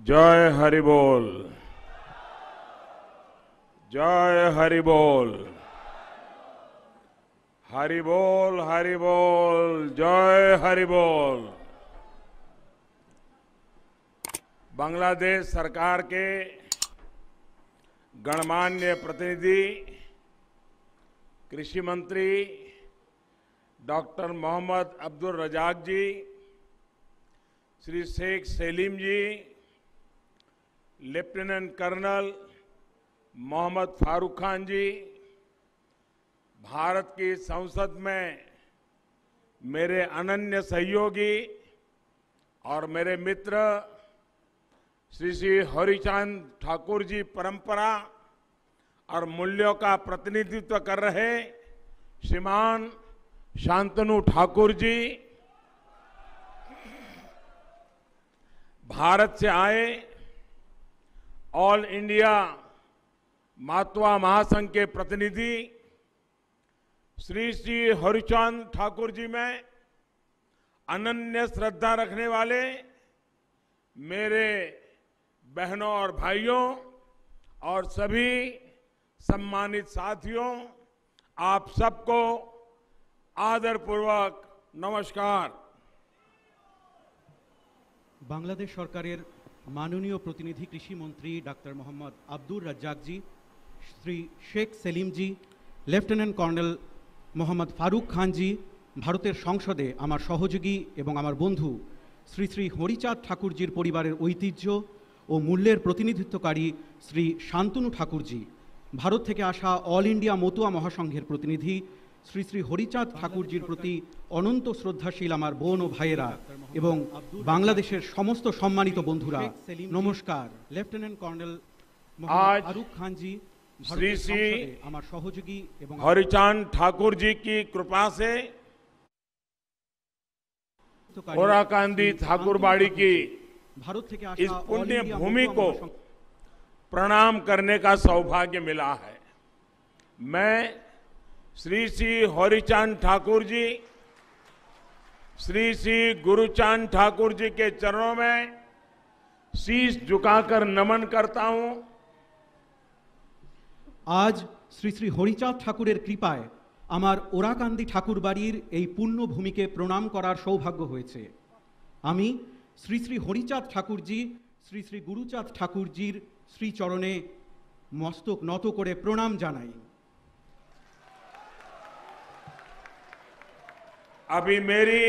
जय हरि बोल, जय हरि बोल, हरि बोल, हरि बोल, जय हरि बोल। बांग्लादेश सरकार के गणमान्य प्रतिनिधि कृषि मंत्री डॉक्टर मोहम्मद अब्दुल रजाक जी, श्री शेख सलीम जी, लेफ्टिनेंट कर्नल मोहम्मद फारूक खान जी, भारत की संसद में मेरे अनन्य सहयोगी और मेरे मित्र श्री हरिचांद ठाकुर जी, परंपरा और मूल्यों का प्रतिनिधित्व कर रहे श्रीमान शांतनु ठाकुर जी, भारत से आए ऑल इंडिया मातवा महासंघ के प्रतिनिधि श्री हरिचांद ठाकुर जी में अनन्य श्रद्धा रखने वाले मेरे बहनों और भाइयों और सभी सम्मानित साथियों, आप सबको आदरपूर्वक नमस्कार। बांग्लादेश सरकारेर माननीय प्रतिनिधि कृषि मंत्री डॉक्टर मोहम्मद अब्दुल रज्जाक जी, श्री शेख सलीम जी, लेफ्टिनेंट कर्नल मोहम्मद फारूक खान जी, भारतेर संसदे आमार सहयोगी एवं आमार बंधु श्री श्री हरिचाँद ठाकुरजीर परिवारेर ऐतिह्य और मूल्येर प्रतिनिधित्वकारी श्री शांतनु ठाकुर जी, भारत थेके आसा ऑल इंडिया मतुआ महासंघेर प्रतिनिधि श्री श्री हरिचाँद ठाकुरजीर प्रति अनंत श्रद्धाशील आमार बोन और भाइयेरा एवं बांग्लादेशेर समस्त सम्मानित बंधुरा नमस्कार। लेफ्टिनेंट कर्नल मोहम्मद फारूक खान जी, श्री श्री आमार सहयोगी एवं हरिचांद ठाकुर जी की कृपा से ओराकांदी ठाकुरबाड़ी की भारत थेके इस आसा पुण्य भूमि को प्रणाम करने का सौभाग्य मिला है। मैं श्री श्री हरिचांद ठाकुर जी, श्री श्री गुरुचांद ठाकुर जी के चरणों में शीश झुकाकर नमन करता हूं। आज श्री श्री हरिचाँद ठाकुरेर कृपाय आमार ओराकांदी ठाकुर बाड़ीर এই पुण्य भूमिके प्रणाम करार सौभाग्य हয়েছে। आमी श्री श्री हरिचाँद ठाकुर जी, श्री श्री गुरुचाँद ठाकुर जीर श्रीचरणे मस्तक নত करे प्रणाम जानाई। अभी मेरी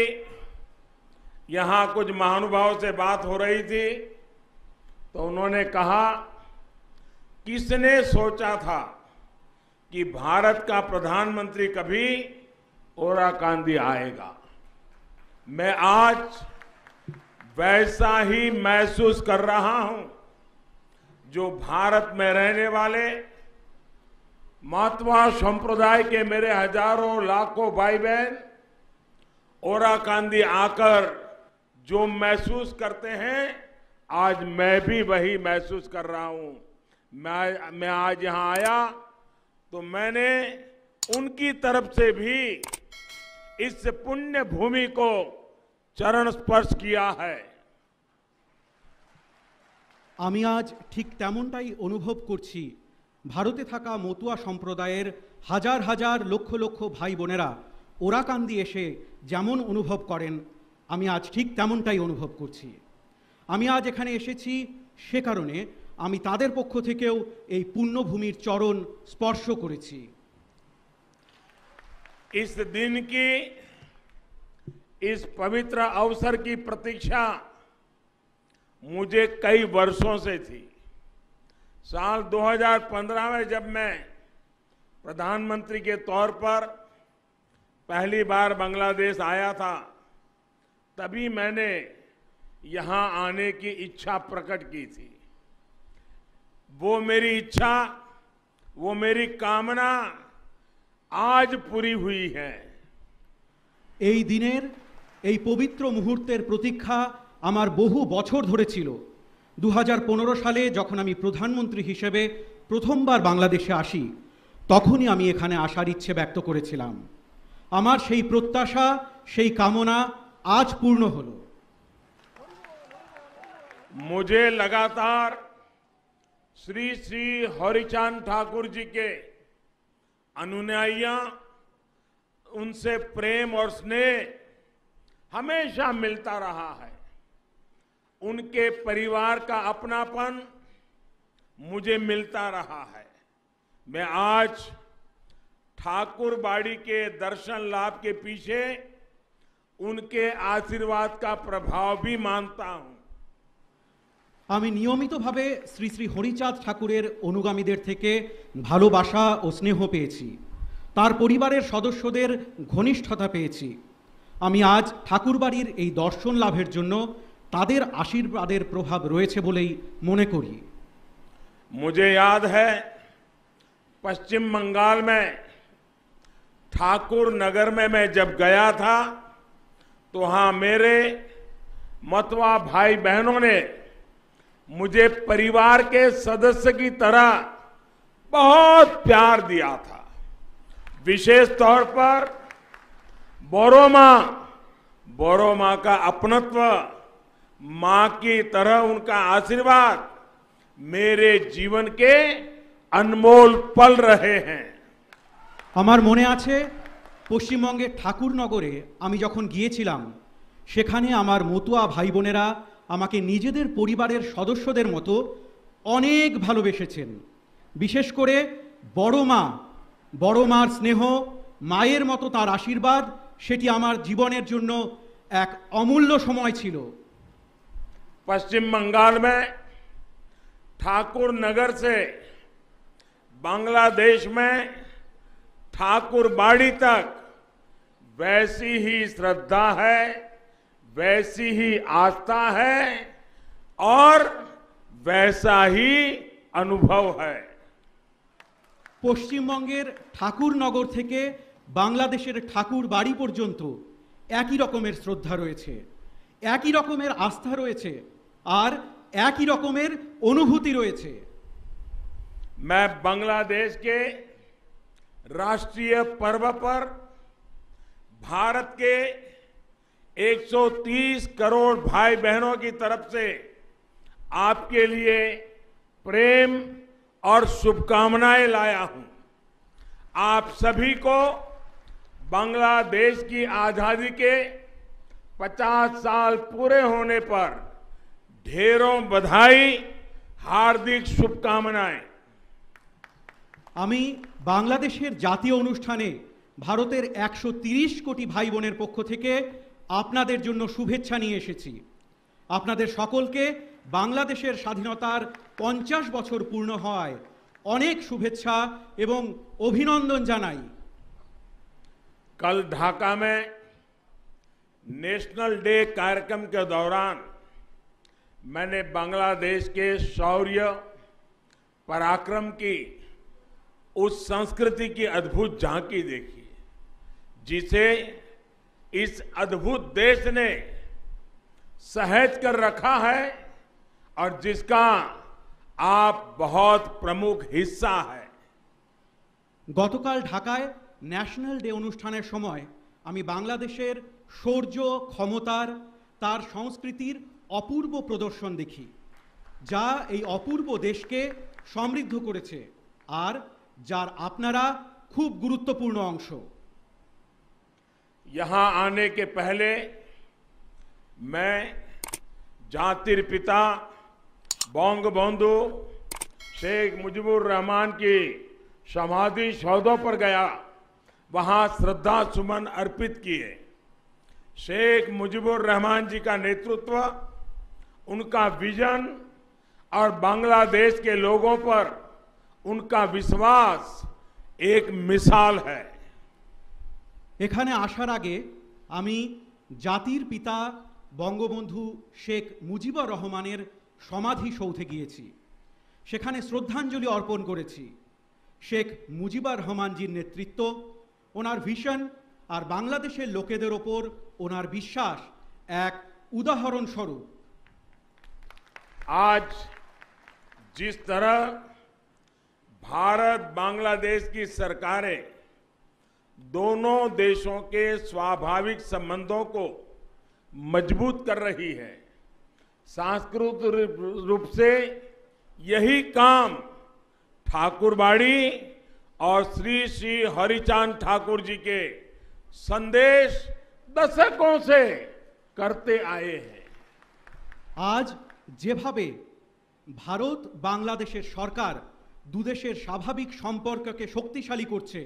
यहां कुछ महानुभावों से बात हो रही थी तो उन्होंने कहा, किसने सोचा था कि भारत का प्रधानमंत्री कभी ओराकांदी आएगा। मैं आज वैसा ही महसूस कर रहा हूं जो भारत में रहने वाले मातवा संप्रदाय के मेरे हजारों लाखों भाई बहन ओराकांदी आकर जो महसूस करते हैं, आज मैं भी वही महसूस कर रहा हूं। मैं आज यहां आया तो मैंने उनकी तरफ से भी इस पुण्य भूमि को चरण स्पर्श किया है। आमी आज ठीक तेमनटाई अनुभव करছি भारते थाका मतुआ सम्प्रदायेर हजार हजार लक्ष लक्ष भाई बोनेरा ओराकांदी एसे जेमन अनुभव करें, आमी आज ठीक तेमनटाई अनुभव करছি। आमी आज एखाने एसेছি से कारणे आमी तादेर पक्ष थेकेও এই पुण्यभूमिर चरण स्पर्श करेছি। इस दिन की, इस पवित्र अवसर की प्रतीक्षा मुझे कई वर्षों से थी। साल 2015 में जब मैं प्रधानमंत्री के तौर पर पहली बार बांग्लादेश आया था, तभी मैंने यहां आने की इच्छा प्रकट की थी। वो मेरी इच्छा, वो मेरी कामना आज पूरी हुई है। এই দিনের এই পবিত্র মুহূর্তের প্রতীক্ষা আমার বহু বছর ধরে ছিল। 2015 সালে যখন আমি প্রধানমন্ত্রী হিসেবে প্রথমবার বাংলাদেশে আসি, তখনই আমি এখানে আসার ইচ্ছে ব্যক্ত করেছিলাম। আমার সেই প্রত্যাশা, সেই কামনা আজ পূর্ণ হলো। मुझे लगातार श्री श्री हरिचांद ठाकुर जी के अनुयायियां, उनसे प्रेम और स्नेह हमेशा मिलता रहा है। उनके परिवार का अपनापन मुझे मिलता रहा है। मैं आज ठाकुरबाड़ी के दर्शन लाभ के पीछे उनके आशीर्वाद का प्रभाव भी मानता हूं। আমি নিয়মিতভাবে শ্রী শ্রী হরিচাঁদ ঠাকুরের অনুগামীদের থেকে ভালোবাসা ও স্নেহ পেয়েছি, তার পরিবারের সদস্যদের ঘনিষ্ঠতা পেয়েছি। আমি আজ ঠাকুরবাড়ির এই দর্শন লাভের জন্য তাদের আশীর্বাদের প্রভাব রয়েছে বলেই মনে করি। मुझे याद है पश्चिम बंगाल में ठाकुर नगर में मैं जब गया था तो वहां मेरे मतवा भाई बहनों ने मुझे परिवार के सदस्य की तरह बहुत प्यार दिया था। विशेष तौर पर बोरोमा का अपनत्व, मां की तरह उनका आशीर्वाद मेरे जीवन के अनमोल पल रहे हैं। আমার মনে আছে পশ্চিমবঙ্গের ঠাকুরনগরে আমি যখন গিয়েছিলাম, সেখানে আমার মতুয়া ভাই বোনেরা আমাকে নিজেদের পরিবারের সদস্যদের মতো অনেক ভালোবেসেছেন। বিশেষ করে বড় মার স্নেহ, মায়ের মতো তার আশীর্বাদ, সেটি আমার জীবনের জন্য এক অমূল্য সময় ছিল। पश्चिम बंगाल में ठाकुर नगर से बांग्लादेश में ठाकुरबाड़ी तक वैसी ही श्रद्धा है, वैसी ही आस्था है और वैसा ही अनुभव है। পশ্চিমবঙ্গের ঠাকুরনগর থেকে বাংলাদেশের ঠাকুরবাড়ি পর্যন্ত একই রকমের শ্রদ্ধা রয়েছে, একই রকমের আস্থা রয়েছে আর একই রকমের অনুভূতি রয়েছে। मैं बांग्लादेश के राष्ट्रीय पर्व पर भारत के 130 करोड़ भाई बहनों की तरफ से आपके लिए प्रेम और शुभकामनाएं लाया हूं। आप सभी को बांग्लादेश की आजादी के 50 साल पूरे होने पर ढेरों बधाई, हार्दिक शुभकामनाएं। আমি বাংলাদেশের জাতীয় অনুষ্ঠানে ভারতের 130 কোটি ভাই বোনের পক্ষ থেকে আপনাদের জন্য শুভেচ্ছা নিয়ে এসেছি। আপনাদের সকলকে বাংলাদেশের স্বাধীনতার 50 বছর পূর্ণ হওয়ায় অনেক শুভেচ্ছা এবং অভিনন্দন জানাই। कल ढाका में नेशनल डे कार्यक्रम के दौरान मैंने बांग्लादेश के शौर्य, पराक्रम की उस संस्कृति की अद्भुत झांकी देखी जिसे इस अद्भुत देश ने सहेज कर रखा है और जिसका आप बहुत प्रमुख हिस्सा है। গতকাল ঢাকায় ন্যাশনাল ডে অনুষ্ঠানের সময় আমি বাংলাদেশের শৌর্য, ক্ষমতার, তার সংস্কৃতির অপূর্ব প্রদর্শন দেখি, যা এই অপূর্ব দেশকে সমৃদ্ধ করেছে আর যার আপনারা খুব গুরুত্বপূর্ণ অংশ। यहां आने के पहले मैं जातिर पिता बंगबंधु शेख मुजीबुर रहमान की समाधि सौधों पर गया, वहां श्रद्धा सुमन अर्पित किए। शेख मुजीबुर रहमान जी का नेतृत्व, उनका विजन और बांग्लादेश के लोगों पर उनका विश्वास एक मिसाल है। এখানে আসার আগে আমি জাতির পিতা বঙ্গবন্ধু শেখ মুজিবুর রহমানের সমাধি সৌধে গিয়েছি, সেখানে শ্রদ্ধাঞ্জলি অর্পণ করেছি। শেখ মুজিবুর রহমানজির নেতৃত্ব, ওনার ভিশন আর বাংলাদেশের লোকেদের ওপর ওনার বিশ্বাস এক উদাহরণ স্বরূপ। आज जिस तरह भारत बांग्लादेश की सरकारें दोनों देशों के स्वाभाविक संबंधों को मजबूत कर रही है, सांस्कृतिक रूप से यही काम ठाकुरबाड़ी और श्री श्री हरिचांद ठाकुर जी के संदेश दशकों से करते आए हैं। आज যেভাবে ভারত বাংলাদেশের সরকার দুদেশের স্বাভাবিক সম্পর্ককে শক্তিশালী করছে,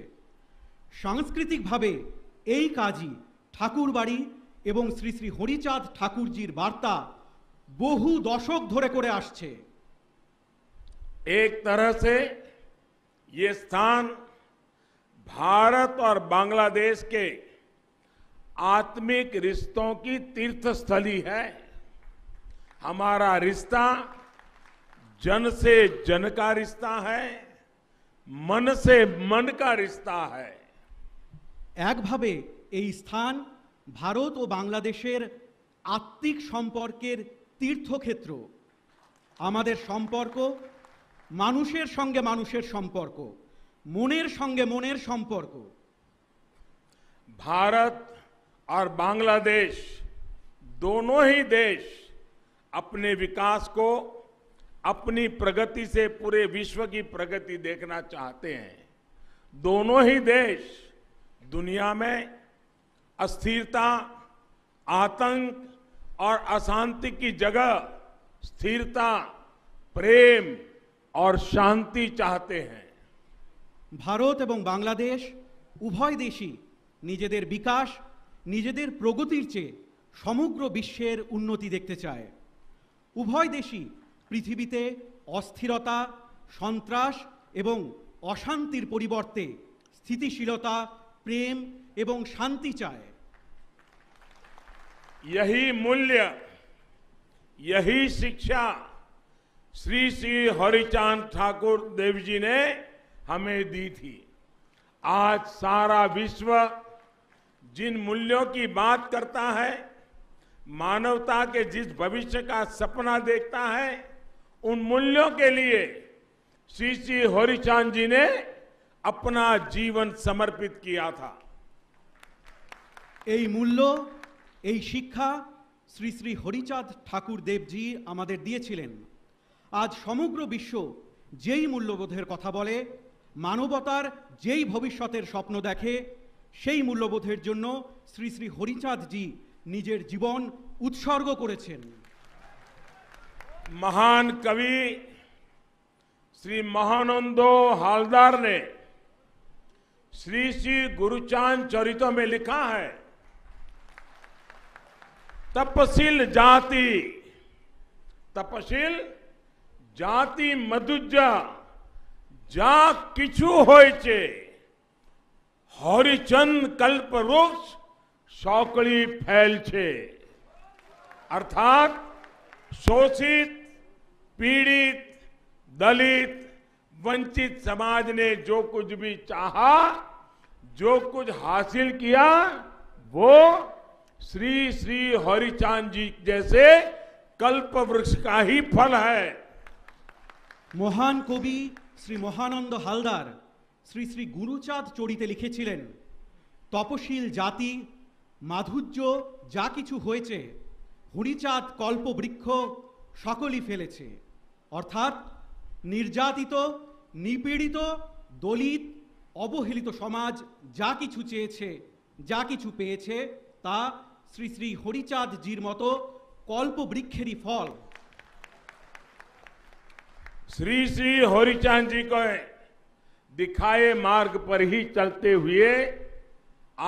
সাংস্কৃতিকভাবে এই কাজই ঠাকুরবাড়ি এবং শ্রী শ্রী হরিচাঁদ ঠাকুরজির বার্তা বহু দশক ধরে করে আসছে। एक तरह से ये स्थान भारत और बांग्लादेश के आत्मिक रिश्तों की तीर्थस्थली है। हमारा रिश्ता जन से जन का रिश्ता है, मन से मन का रिश्ता है। একভাবে এই স্থান ভারত ও বাংলাদেশের আত্মিক সম্পর্কের তীর্থক্ষেত্র। আমাদের সম্পর্ক মানুষের সঙ্গে মানুষের সম্পর্ক, মনের সঙ্গে মনের সম্পর্ক। भारत और बांग्लादेश दोनों ही देश अपने विकास को अपनी प्रगति से पूरे विश्व की प्रगति देखना चाहते हैं। दोनों ही देश दुनिया में अस्थिरता, आतंक और अशांति की जगह स्थिरता, प्रेम और शांति चाहते हैं। ভারত এবং বাংলাদেশ উভয় দেশই নিজেদের বিকাশ, নিজেদের প্রগতির চেয়ে সমগ্র বিশ্বের উন্নতি দেখতে চায়। উভয় দেশই পৃথিবীতে অস্থিরতা, সন্ত্রাস এবং অশান্তির পরিবর্তে স্থিতিশীলতা, প্রেম এবং শান্তি চায়। यही मूल्य, यही शिक्षा श्री श्री हरिचांद ठाकुर देव जी ने हमें दी थी। आज सारा विश्व जिन मूल्यों की बात करता है, मानवता के जिस भविष्य का सपना देखता है, उन मूल्यों के लिए श्री श्री हरिचांद जी ने अपना जीवन समर्पित किया था। এই মূল্য, এই শিক্ষা শ্রী শ্রী হরিচাঁদ ঠাকুর দেবজি আমাদের দিয়েছিলেন। আজ সমগ্র বিশ্ব যেই মূল্যবোধের কথা বলে, মানবতার যেই ভবিষ্যতের স্বপ্ন দেখে, সেই মূল্যবোধের জন্য শ্রী শ্রী হরিচাঁদজি নিজের জীবন উৎসর্গ করেছেন। महान कवि श्री महानंदो हालदार ने श्री श्री गुरुचांद चरितो में लिखा है, तपशील जाति, तपशील जाति मधुजा जा किछु होइचे, हरिचंद कल्प वृक्ष सौकड़ी फैल छे। अर्थात शोषित, पीड़ित, दलित, वंचित समाज ने जो कुछ भी चाहा, जो कुछ हासिल किया, वो श्री श्री हरिचांद जी जैसे कल्प वृक्ष का ही फल है। মহান কবি শ্রী মহানন্দ হালদার শ্রী শ্রী গুরুচাঁদ চরিতে লিখেছিলেন, তপশীল জাতি মাধুর্য যা কিছু হয়েছে, হরিচাঁদ কল্পবৃক্ষ সকলই ফেলেছে। অর্থাৎ নির্যাতিত, নিপীড়িত, দলিত, অবহেলিত সমাজ যা কিছু চেয়েছে, যা কিছু পেয়েছে, তা শ্রী শ্রী হরিচাঁদজির মতো কল্পবৃক্ষেরই ফল। श्री श्री हरिचांद जी को दिखाए मार्ग पर ही चलते हुए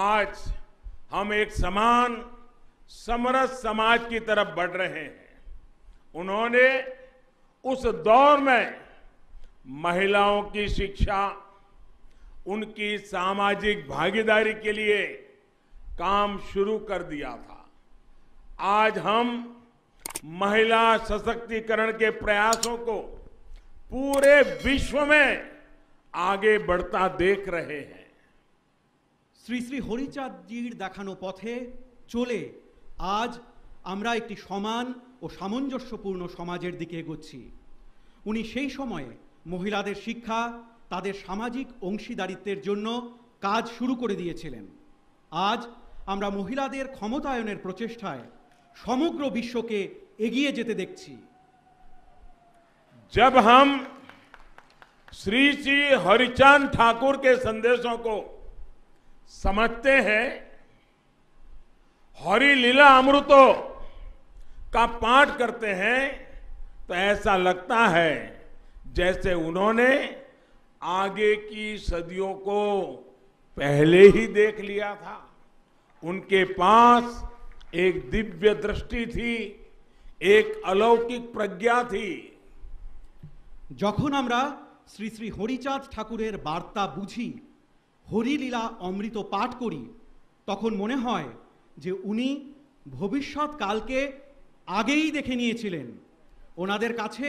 आज हम एक समान समरस समाज की तरफ बढ़ रहे हैं। उन्होंने उस दौर में महिलाओं की शिक्षा, उनकी सामाजिक भागीदारी के लिए काम शुरू कर दिया था। आज हम महिला सशक्तिकरण के प्रयासों को पूरे विश्व में आगे बढ़ता देख रहे हैं। শ্রী শ্রী হরিচাঁদজির দেখানো পথে চলে আজ আমরা একটি সমান ও সামঞ্জস্যপূর্ণ সমাজের দিকে এগোচ্ছি। উনি সেই সময়ে মহিলাদের শিক্ষা, তাদের সামাজিক অংশীদারিত্বের জন্য কাজ শুরু করে দিয়েছিলেন। আজ আমরা মহিলাদের ক্ষমতায়নের প্রচেষ্টায় সমগ্র বিশ্বকে এগিয়ে যেতে দেখছি। जब हम श्री श्री हरिचांद ठाकुर के संदेशों को समझते हैं, हरि लीला अमृतों का पाठ करते हैं, तो ऐसा लगता है जैसे उन्होंने आगे की सदियों को पहले ही देख लिया था। उनके पास एक दिव्य दृष्टि थी, एक अलौकिक प्रज्ञा थी। যখন আমরা শ্রী শ্রী হরিচাঁদ ঠাকুরের বার্তা বুঝি, হরিলীলা অমৃত পাঠ করি, তখন মনে হয় যে উনি ভবিষ্যৎকালকে আগেই দেখে নিয়েছিলেন। ওনাদের কাছে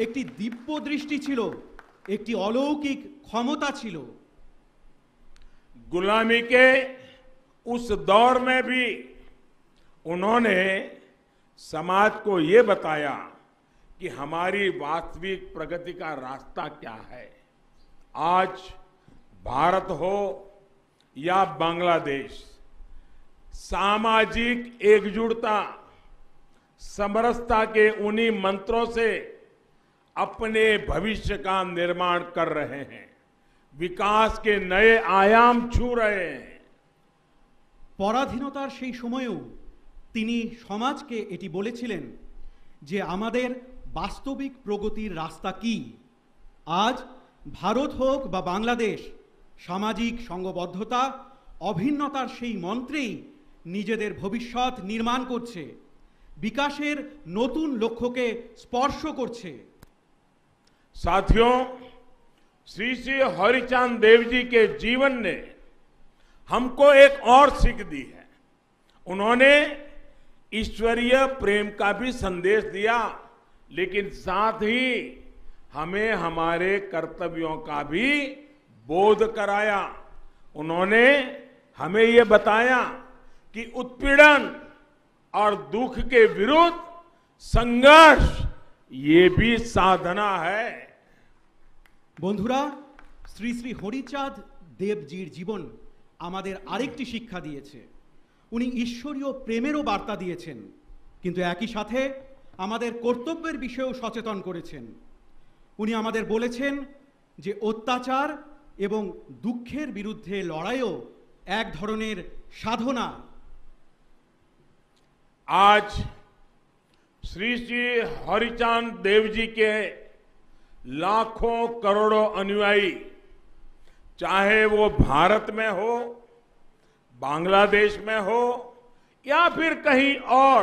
একটি দিব্য দৃষ্টি ছিল, একটি অলৌকিক ক্ষমতা ছিল। गुलामी के उस दौर में भी उन्होंने समाज को ये बताया कि हमारी वास्तविक प्रगति का रास्ता क्या है। आज भारत हो या बांग्लादेश, सामाजिक एकजुटता, समरसता के उन्हीं मंत्रों से अपने भविष्य का निर्माण कर रहे हैं, विकास के नए आयाम छू रहे हैं। পরাধীনতার সেই সময়েও তিনি সমাজকে এটি বলেছিলেন যে আমাদের বাস্তবিক প্রগতির রাস্তা কি। আজ ভারত হোক বা বাংলাদেশ, সামাজিক সংঘবদ্ধতা, অভিন্নতার সেই মন্ত্রেই নিজেদের ভবিষ্যৎ নির্মাণ করছে, বিকাশের নতুন লক্ষ্যকে স্পর্শ করছে। साथियों, श्री श्री हरिचांद देव जी के जीवन ने हमको एक और सीख दी है। उन्होंने ईश्वरीय प्रेम का भी संदेश दिया, लेकिन साथ ही हमें हमारे कर्तव्यों का भी बोध कराया। उन्होंने हमें ये बताया कि उत्पीड़न और दुख के विरुद्ध संघर्ष ये भी साधना है। বন্ধুরা, শ্রী শ্রী হরিচাঁদ দেবজির জীবন আমাদের আরেকটি শিক্ষা দিয়েছে। উনি ঈশ্বরীয় প্রেমেরও বার্তা দিয়েছেন, কিন্তু একই সাথে আমাদের কর্তব্যের বিষয়েও সচেতন করেছেন। উনি আমাদের বলেছেন যে অত্যাচার এবং দুঃখের বিরুদ্ধে লড়াইও এক ধরনের সাধনা। आज श्री श्री हरिचांद देव जी के लाखों करोड़ों अनुयायी, चाहे वो भारत में हो, बांग्लादेश में हो या फिर कहीं और,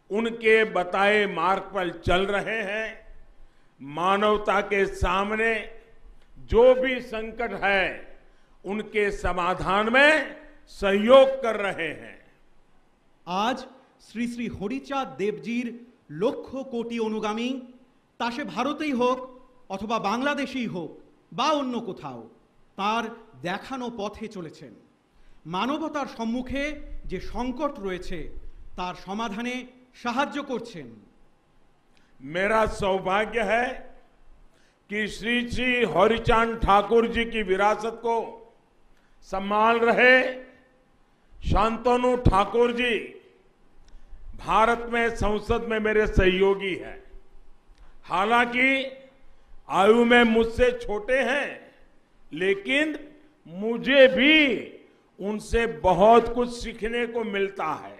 उनके बताए मार्ग पर चल रहे हैं। मानवता के सामने जो भी संकट है, उनके समाधान में सहयोग कर रहे हैं। আজ শ্রী শ্রী হরিচাঁদ দেবজির লক্ষ কোটি অনুগামী, তা সে ভারতেই হোক অথবা বাংলাদেশেই হোক বা অন্য কোথাও, তার দেখানো পথে চলেছেন। মানবতার সম্মুখে যে সংকট রয়েছে তার সমাধানে সাহায্য করছেন। मेरा सौभाग्य है कि श्री श्री हरिचांद ठाकुर जी की विरासत को संभाल रहे शांतनु ठाकुर जी भारत में संसद में मेरे सहयोगी हैं। हालांकि आयु में मुझसे छोटे हैं, लेकिन मुझे भी उनसे बहुत कुछ सीखने को मिलता है।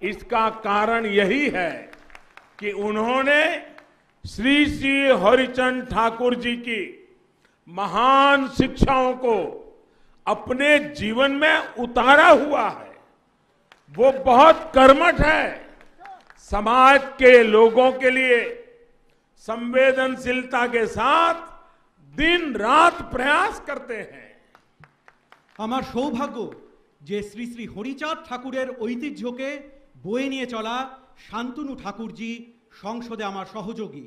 इसका कारण यही है कि उन्होंने श्री श्री हरिचंद ठाकुर जी की महान शिक्षाओं को अपने जीवन में उतारा हुआ है। वो बहुत कर्मठ है, समाज के लोगों के लिए संवेदनशीलता के साथ दिन रात प्रयास करते हैं। আমার সৌভাগ্য যে শ্রী শ্রী হরিচাঁদ ঠাকুরের ঐতিহ্যকে বয়ে নিয়ে চলা শান্তনু ঠাকুরজি সংসদে আমার সহযোগী।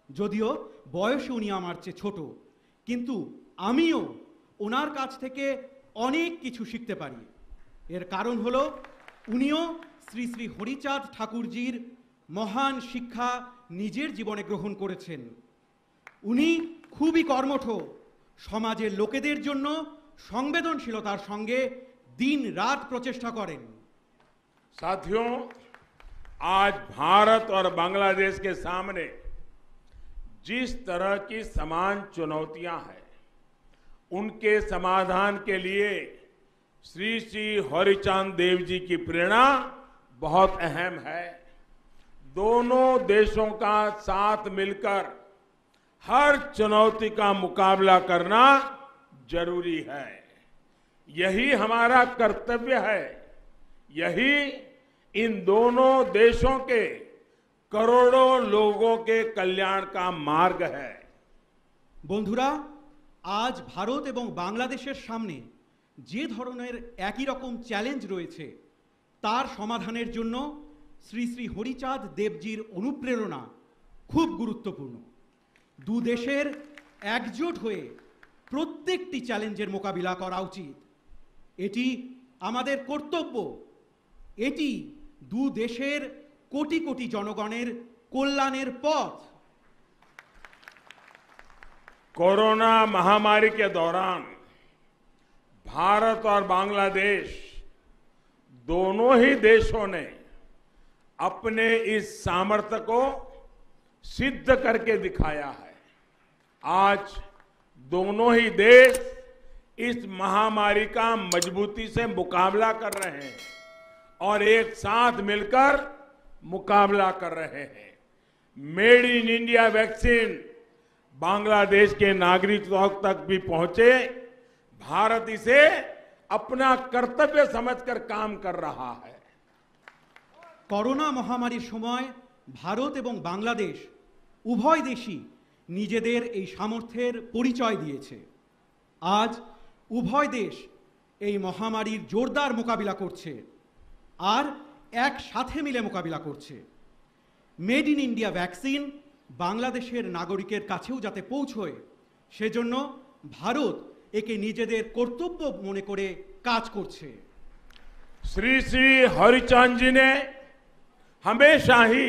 যদিও বয়সে উনি আমার চেয়ে ছোট, কিন্তু আমিও ওনার কাছ থেকে অনেক কিছু শিখতে পারি। এর কারণ হলো উনিও শ্রী শ্রী হরিচাঁদ ঠাকুরজির মহান শিক্ষা নিজের জীবনে গ্রহণ করেছেন। উনি খুবই কর্মঠ, সমাজের লোকেদের জন্য সংবেদনশীলতার সঙ্গে দিন রাত প্রচেষ্টা করেন। साथियों, आज भारत और बांग्लादेश के सामने जिस तरह की समान चुनौतियां हैं, उनके समाधान के लिए श्री श्री हरिचांद देव जी की प्रेरणा बहुत अहम है। दोनों देशों का साथ मिलकर हर चुनौती का मुकाबला करना जरूरी है। यही हमारा कर्तव्य है। यही इन दोनों देशों के करोड़ों लोगों के कल्याण का मार्ग है। বন্ধুরা, আজ ভারত এবং বাংলাদেশের সামনে যে ধরনের একই রকম চ্যালেঞ্জ রয়েছে তার সমাধানের জন্য শ্রী শ্রী হরিচাঁদ দেবজির অনুপ্রেরণা খুব গুরুত্বপূর্ণ। দু দেশের একজোট হয়ে প্রত্যেকটি চ্যালেঞ্জের মোকাবিলা করা উচিত। এটি আমাদের কর্তব্য। এটি দু দেশের কোটি কোটি জনগণের কল্যাণের পথ। कोरोना महामारी के दौरान भारत और बांग्लादेश दोनों ही देशों ने अपने इस सामर्थ्य को सिद्ध करके दिखाया है। आज दोनों ही देश इस महामारी का मजबूती से मुकाबला कर रहे हैं और एक साथ मिलकर मुकाबला कर रहे हैं। Made in India vaccine Bangladesh के नागरिकों तक भी पहुंचे। भारत इसे अपना कर्तव्य समझकर काम कर रहा है। করোনা মহামারীর সময় ভারত এবং বাংলাদেশ উভয় দেশই নিজেদের এই সামর্থ্যের পরিচয় দিয়েছে। আজ উভয় দেশ এই মহামারীর জোরদার মোকাবিলা করছে আর একসাথে মিলে মোকাবিলা করছে। মেড ইন ইন্ডিয়া ভ্যাকসিন বাংলাদেশের নাগরিকের কাছেও যাতে পৌঁছয় সেজন্য ভারত একে নিজেদের কর্তব্য মনে করে কাজ করছে। श्री श्री हरिचांद जी ने हमेशा ही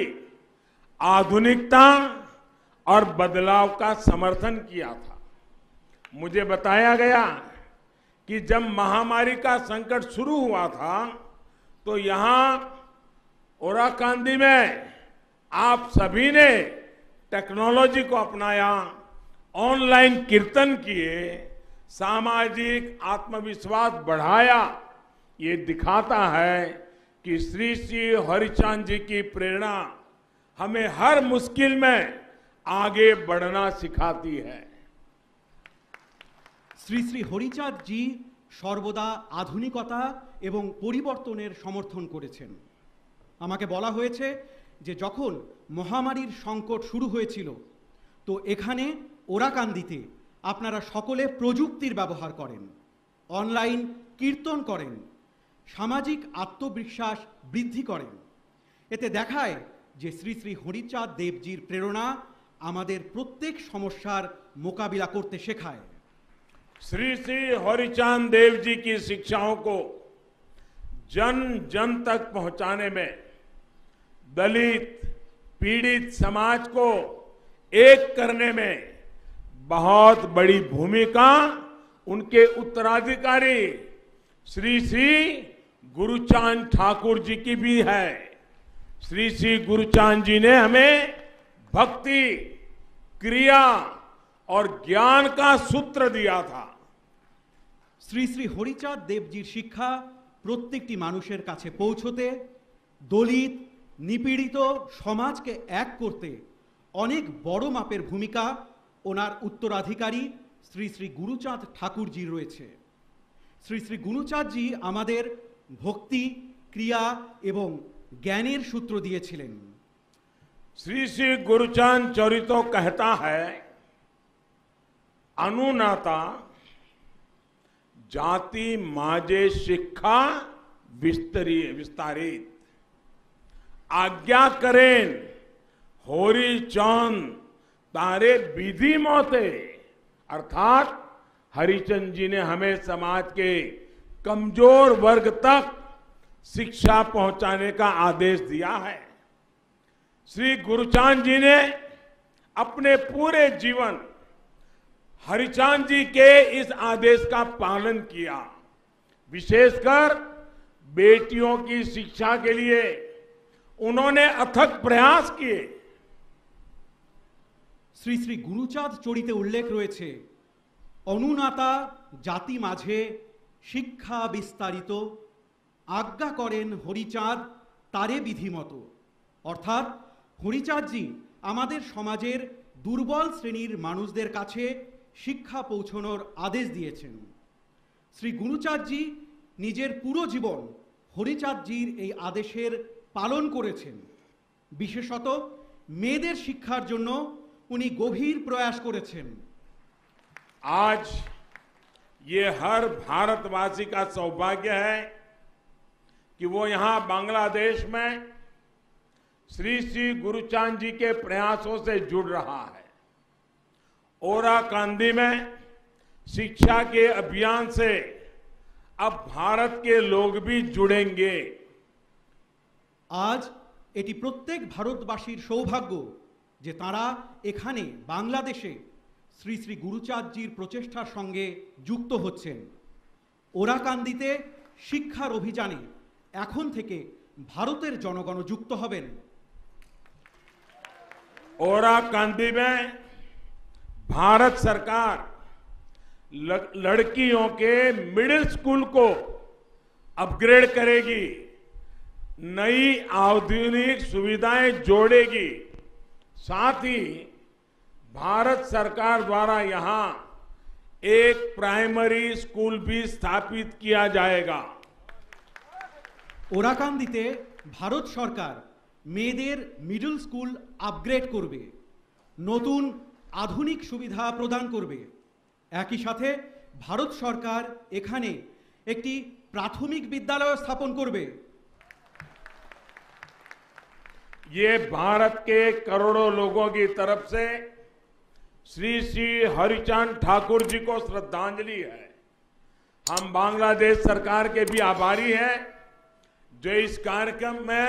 आधुनिकता और बदलाव का समर्थन किया था। मुझे बताया गया कि जब महामारी का संकट शुरू हुआ था तो यहां ओराकांदी में आप सभी ने टेक्नोलॉजी को अपनाया, ऑनलाइन कीर्तन किए, सामाजिक आत्मविश्वास बढ़ाया। ये दिखाता है कि श्री श्री हरिचांद जी की प्रेरणा हमें हर मुश्किल में आगे बढ़ना सिखाती है। শ্রী শ্রী হরিচাঁদ জি সর্বদা আধুনিকতা এবং পরিবর্তনের সমর্থন করেছেন। আমাকে বলা হয়েছে যে যখন মহামারীর সংকট শুরু হয়েছিল তো এখানে ওরাকান্দিতে আপনারা সকলে প্রযুক্তির ব্যবহার করেন, অনলাইন কীর্তন করেন, সামাজিক আত্মবিশ্বাস বৃদ্ধি করেন। এতে দেখায় যে শ্রী শ্রী হরিচাঁদ দেবজির প্রেরণা আমাদের প্রত্যেক সমস্যার মোকাবিলা করতে শেখায়। श्री श्री हरिचांद देव जी की शिक्षाओं को जन जन तक पहुंचाने में दलित पीड़ित समाज को एक करने में बहुत बड़ी भूमिका उनके उत्तराधिकारी श्री श्री गुरुचांद ठाकुर जी की भी है। श्री श्री गुरुचांद जी ने हमें भक्ति, क्रिया और ज्ञान का सूत्र दिया था। শ্রী শ্রী হরিচাঁদ দেবজির শিক্ষা প্রত্যেকটি মানুষের কাছে পৌঁছতে, দলিত নিপীড়িত সমাজকে এক করতে অনেক বড় মাপের ভূমিকা ওনার উত্তরাধিকারী শ্রী শ্রী গুরুচাঁদ ঠাকুরজির রয়েছে। শ্রী শ্রী গুরুচাঁদজি আমাদের ভক্তি, ক্রিয়া এবং জ্ঞানের সূত্র দিয়েছিলেন। श्री श्री गुरुचांद चरितो कहता है, अनुनाता जाति माजे शिक्षा विस्तारित आज्ञा करें होरी चांद तारे विधि मोते। अर्थात हरिचंद जी ने हमें समाज के कमजोर वर्ग तक शिक्षा पहुंचाने का आदेश दिया है। श्री गुरुचांद जी ने अपने पूरे जीवन हरिचांद जी के इस आदेश का पालन किया। विशेषकर बेटियों की शिक्षा के लिए उन्होंने अथक प्रयास किए। শ্রী শ্রী গুরুচাঁদ চরিতে উল্লেখ রয়েছে, অনুনাতা জাতি মাঝে শিক্ষা বিস্তারিত, আজ্ঞা করেন হরিচাঁদ তারে বিধিমতো। অর্থাৎ হরিচাঁদজি আমাদের সমাজের দুর্বল শ্রেণীর মানুষদের কাছে শিক্ষা পৌঁছানোর আদেশ দিয়েছেন। শ্রী গুরুচাঁদজি নিজের পুরো জীবন হরিচাঁদজির এই আদেশের পালন করেছেন। বিশেষত মেয়েদের শিক্ষার জন্য উনি গভীর প্রয়াস করেছেন। आज ये हर भारतवासी का सौभाग्य है कि वो यहाँ बांग्लादेश में श्री श्री गुरुचांद जी के प्रयासों से जुड़ रहा है। ओराकांदी में शिक्षा के अभियान से अब भारत के लोग भी जुड़ेंगे। আজ এটি প্রত্যেক ভারতবাসীর সৌভাগ্য যে তারা এখানে বাংলাদেশে শ্রী শ্রী গুরুচাঁদজির প্রচেষ্টার সঙ্গে যুক্ত হচ্ছেন। ওরাকান্দিতে শিক্ষার অভিযানে এখন থেকে ভারতের জনগণ যুক্ত হবেন। ओराकांदी में भारत सरकार लड़कियों के मिडिल स्कूल को अपग्रेड करेगी, नई आधुनिक सुविधाएं जोड़ेगी। साथ ही भारत सरकार द्वारा यहां एक प्राइमरी स्कूल भी स्थापित किया जाएगा। ওরাকান্দিতে ভারত সরকার মেয়েদের মিডল স্কুল আপগ্রেড করবে, নতুন আধুনিক সুবিধা প্রদান করবে। একই সাথে ভারত সরকার এখানে একটি প্রাথমিক বিদ্যালয় স্থাপন করবে। ये भारत के करोड़ों लोगों की तरफ से श्री श्री हरिचांद ठाकुर जी को श्रद्धांजलि है। हम बांग्लादेश सरकार के भी आभारी हैं जो इस कार्यक्रम में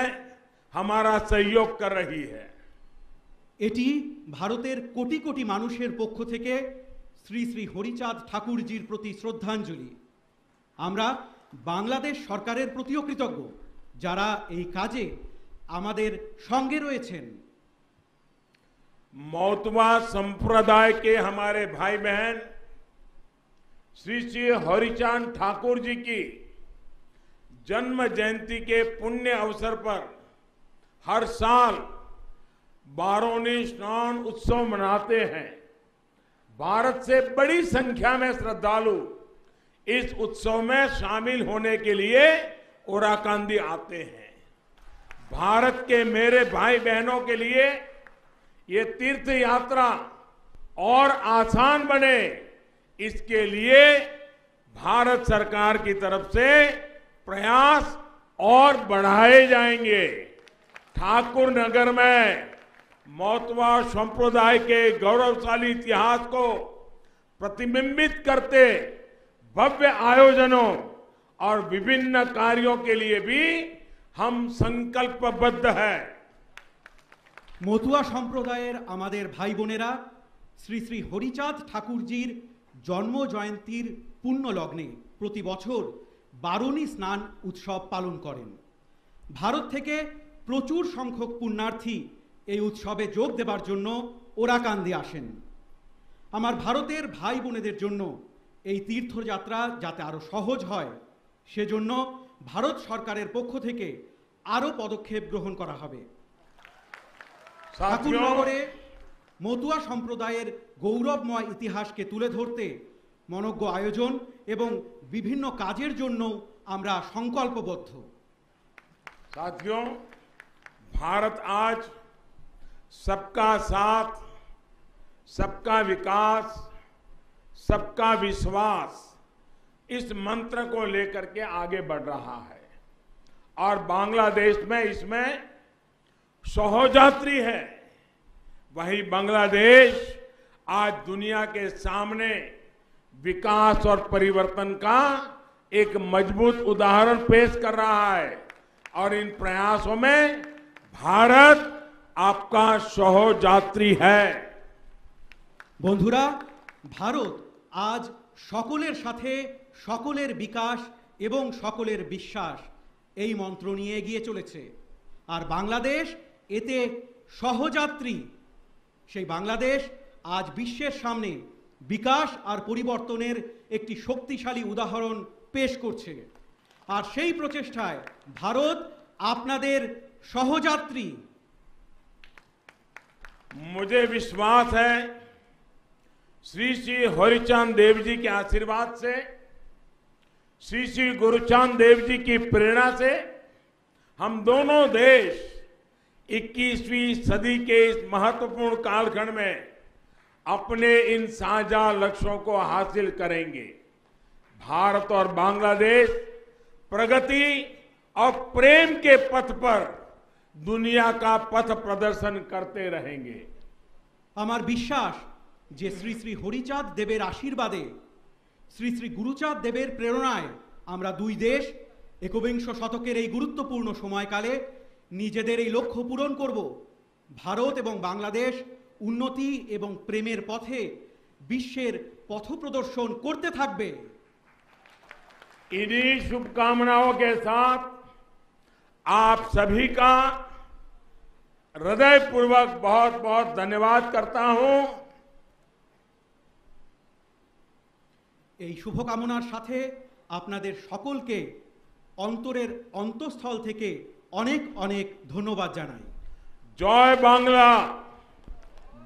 हमारा सहयोग कर रही है। এটি ভারতের কোটি কোটি মানুষের পক্ষ থেকে শ্রী শ্রী হরিচাঁদ ঠাকুরজির প্রতি শ্রদ্ধাঞ্জলি। আমরা বাংলাদেশ সরকারের প্রতিও কৃতজ্ঞ যারা এই কাজে আমাদের সঙ্গে রয়েছেন। मौतवा संप्रदाय के हमारे भाई बहन श्री श्री हरिचांद ठाकुर जी की जन्म जयंती के पुण्य अवसर पर हर साल बारोनी स्नान उत्सव मनाते हैं। भारत से बड़ी संख्या में श्रद्धालु इस उत्सव में शामिल होने के लिए ओराकांदी आते हैं। भारत के मेरे भाई बहनों के लिए ये तीर्थ यात्रा और आसान बने, इसके लिए भारत सरकार की तरफ से प्रयास और बढ़ाए जाएंगे। ठाकुर नगर में मौतवा संप्रदाय के गौरवशाली इतिहास को प्रतिबिंबित करते भव्य आयोजनों और विभिन्न कार्यों के लिए भी हम संकल्पबद्ध हैं। মতুয়া সম্প্রদায়ের আমাদের ভাই বোনেরা শ্রী শ্রী হরিচাঁদ ঠাকুরজির জন্ম জয়ন্তীর পুণ্য লগ্নে প্রতি বছর বারুণী স্নান উৎসব পালন করেন। ভারত থেকে প্রচুর সংখ্যক পুণ্যার্থী এই উৎসবে যোগ দেবার জন্য ওরাকান্দি আসেন। আমার ভারতের ভাই বোনেদের জন্য এই তীর্থযাত্রা যাতে আরো সহজ হয় সেজন্য ভারত সরকারের পক্ষ থেকে আরো পদক্ষেপ গ্রহণ করা হবে। ঠাকুরনগরে মতুয়া সম্প্রদায়ের গৌরবময় ইতিহাসকে তুলে ধরতে মনজ্ঞ আয়োজন এবং বিভিন্ন কাজের জন্য আমরা সংকল্পবদ্ধ। साथियों, भारत आज सबका साथ, सबका विकास, सबका विश्वास इस मंत्र को लेकर के आगे बढ़ रहा है और बांग्लादेश में इसमें सहोजात्री है। वहीं बांग्लादेश आज दुनिया के सामने विकास और परिवर्तन का एक मजबूत उदाहरण पेश कर रहा है और इन प्रयासों में भारत आपका सहोजात्री है। বন্ধুরা, ভারত আজ সকলের সাথে সকলের বিকাশ এবং সকলের বিশ্বাস এই মন্ত্র নিয়ে এগিয়ে চলেছে। আর বাংলাদেশ এতে সহযাত্রী। সেই বাংলাদেশ আজ বিশ্বের সামনে বিকাশ আর পরিবর্তনের একটি শক্তিশালী উদাহরণ পেশ করছে। আর সেই প্রচেষ্টায় ভারত আপনাদের সহযাত্রী। मुझे विश्वास है श्री श्री हरिचांद देव जी के आशीर्वाद से, श्री श्री गुरुचांद देव जी की प्रेरणा से हम दोनों देश 21वीं सदी के इस महत्वपूर्ण कालखंड में अपने इन साझा लक्ष्यों को हासिल करेंगे। भारत और बांग्लादेश प्रगति और प्रेम के पथ पर दुनिया का पथ प्रदर्शन करते रहेंगे। আমার বিশ্বাস যে শ্রী শ্রী হরিচাঁদ দেবের আশীর্বাদে, শ্রী শ্রী গুরুচাঁদ দেবের প্রেরণায় আমরা দুই দেশ একবিংশ শতকের এই গুরুত্বপূর্ণ সময়কালে নিজেদের এই লক্ষ্য পূরণ করব। ভারত এবং বাংলাদেশ উন্নতি এবং প্রেমের পথে বিশ্বের পথপ্রদর্শন করতে থাকবে। इन्हीं शुभकामनाओं के साथ आप सभी का हृदयपूर्वक बहुत बहुत धन्यवाद करता हूं। এই শুভকামনার সাথে আপনাদের সকলকে অন্তরের অন্তঃস্থল থেকে অনেক অনেক ধন্যবাদ জানাই। জয় বাংলা,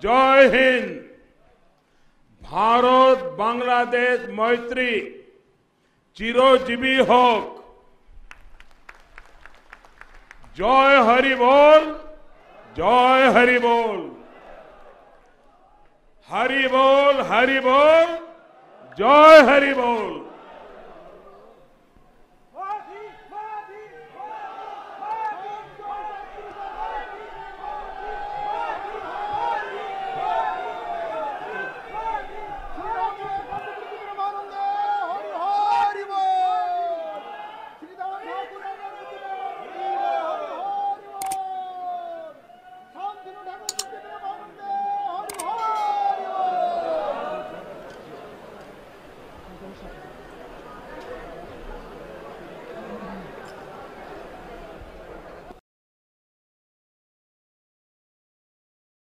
জয় হিন্দ। ভারত বাংলাদেশ মৈত্রী চিরজীবী হোক। জয় হরি বল, জয় হরি বল, হরি বল, হরি বল, জয় হরি বল।